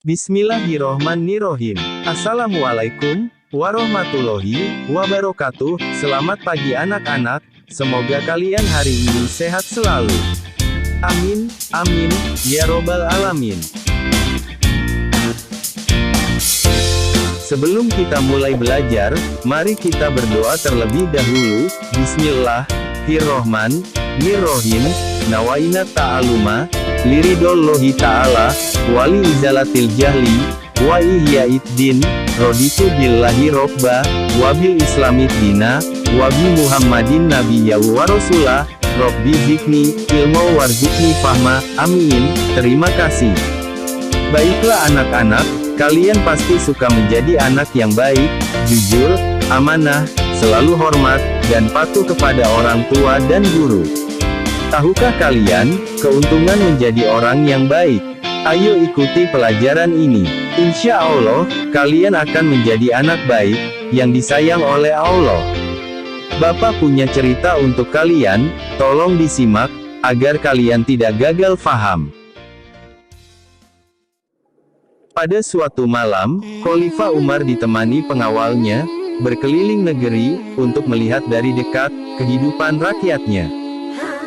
Bismillahirrohmanirrohim. Assalamualaikum warahmatullahi wabarakatuh. Selamat pagi anak-anak, semoga kalian hari ini sehat selalu. Amin, amin, ya robbal alamin. Sebelum kita mulai belajar, mari kita berdoa terlebih dahulu. Bismillahirrohmanirrohim. Nawaina ta'aluma liridollohi ta'ala wali izalatil jahli wa ihyaiddin raditu billahi robba wabil islamid dina wabi muhammadin nabiyya wa rasulah robbi zidni ilmu warzuqni fahma. Amin. Terima kasih. Baiklah anak-anak, kalian pasti suka menjadi anak yang baik, jujur, amanah, selalu hormat, dan patuh kepada orang tua dan guru. Tahukah kalian, keuntungan menjadi orang yang baik? Ayo ikuti pelajaran ini. Insya Allah, kalian akan menjadi anak baik, yang disayang oleh Allah. Bapak punya cerita untuk kalian, tolong disimak, agar kalian tidak gagal faham. Pada suatu malam, Khalifah Umar ditemani pengawalnya, berkeliling negeri, untuk melihat dari dekat, kehidupan rakyatnya.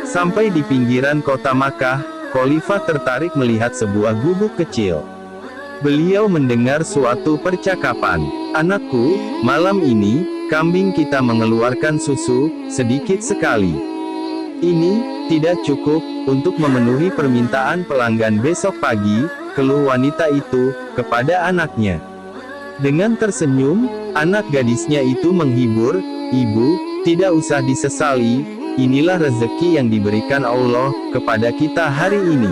Sampai di pinggiran kota Makkah, Khalifah tertarik melihat sebuah gubuk kecil. Beliau mendengar suatu percakapan. "Anakku, malam ini, kambing kita mengeluarkan susu, sedikit sekali. Ini, tidak cukup, untuk memenuhi permintaan pelanggan besok pagi," keluh wanita itu, kepada anaknya. Dengan tersenyum, anak gadisnya itu menghibur, "Ibu, tidak usah disesali. Inilah rezeki yang diberikan Allah kepada kita hari ini.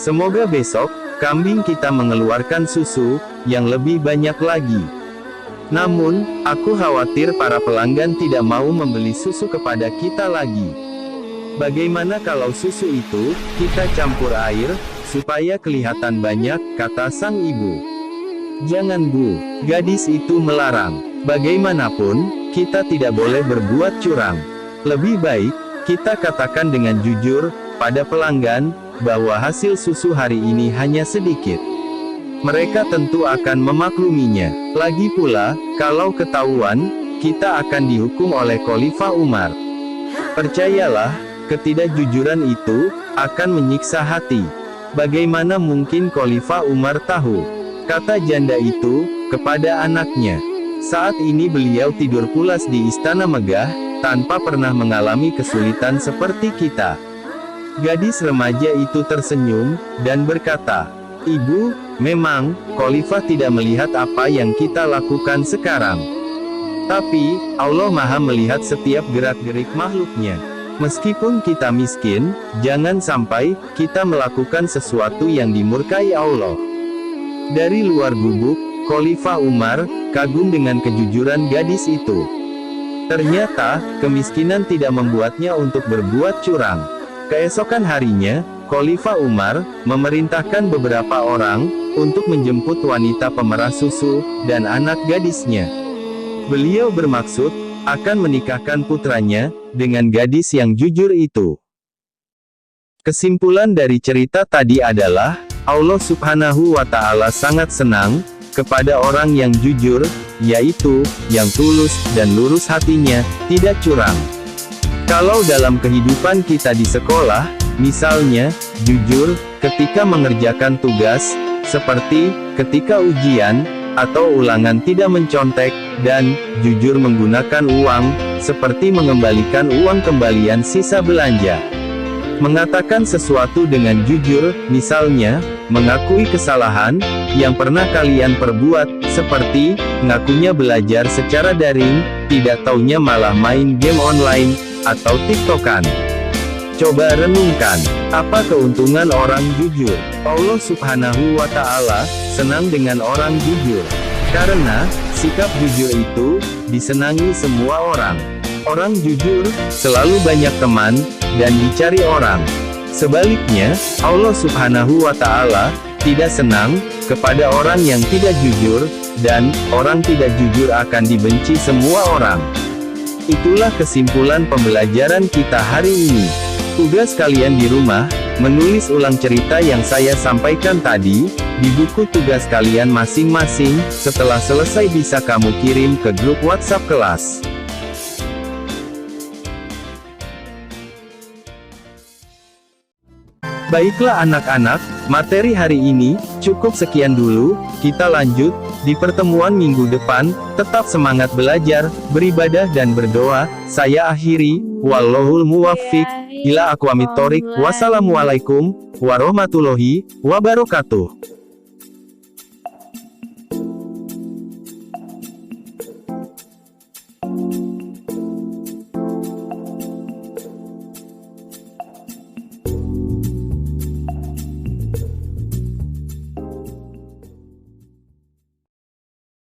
Semoga besok, kambing kita mengeluarkan susu yang lebih banyak lagi. Namun, aku khawatir para pelanggan tidak mau membeli susu kepada kita lagi. Bagaimana kalau susu itu, kita campur air, supaya kelihatan banyak," kata sang ibu. "Jangan Bu," gadis itu melarang. "Bagaimanapun, kita tidak boleh berbuat curang. Lebih baik, kita katakan dengan jujur, pada pelanggan, bahwa hasil susu hari ini hanya sedikit. Mereka tentu akan memakluminya. Lagi pula, kalau ketahuan, kita akan dihukum oleh Khalifah Umar. Percayalah, ketidakjujuran itu, akan menyiksa hati." "Bagaimana mungkin Khalifah Umar tahu?" kata janda itu, kepada anaknya. Saat ini beliau tidur pulas di istana megah, tanpa pernah mengalami kesulitan seperti kita. Gadis remaja itu tersenyum, dan berkata, "Ibu, memang, Khalifah tidak melihat apa yang kita lakukan sekarang. Tapi, Allah Maha melihat setiap gerak-gerik makhluknya. Meskipun kita miskin, jangan sampai, kita melakukan sesuatu yang dimurkai Allah." Dari luar gubuk, Khalifah Umar, kagum dengan kejujuran gadis itu. Ternyata, kemiskinan tidak membuatnya untuk berbuat curang. Keesokan harinya, Khalifah Umar, memerintahkan beberapa orang, untuk menjemput wanita pemerah susu, dan anak gadisnya. Beliau bermaksud, akan menikahkan putranya, dengan gadis yang jujur itu. Kesimpulan dari cerita tadi adalah, Allah Subhanahu wa Ta'ala sangat senang kepada orang yang jujur, yaitu yang tulus dan lurus hatinya, tidak curang. Kalau dalam kehidupan kita di sekolah, misalnya, jujur ketika mengerjakan tugas, seperti ketika ujian atau ulangan tidak mencontek, dan jujur menggunakan uang, seperti mengembalikan uang kembalian sisa belanja. Mengatakan sesuatu dengan jujur, misalnya, mengakui kesalahan yang pernah kalian perbuat, seperti ngakunya belajar secara daring, tidak taunya malah main game online, atau tiktokan. Coba renungkan, apa keuntungan orang jujur? Allah Subhanahu wa Ta'ala senang dengan orang jujur. Karena, sikap jujur itu disenangi semua orang. Orang jujur selalu banyak teman, dan dicari orang. Sebaliknya, Allah Subhanahu wa Ta'ala tidak senang kepada orang yang tidak jujur, dan orang tidak jujur akan dibenci semua orang. Itulah kesimpulan pembelajaran kita hari ini. Tugas kalian di rumah, menulis ulang cerita yang saya sampaikan tadi, di buku tugas kalian masing-masing. Setelah selesai bisa kamu kirim ke grup WhatsApp kelas. Baiklah anak-anak, materi hari ini, cukup sekian dulu, kita lanjut, di pertemuan minggu depan. Tetap semangat belajar, beribadah dan berdoa. Saya akhiri, wallahul muwaffiq, ila aqwamit thoriq. Wassalamualaikum warahmatullahi wabarakatuh.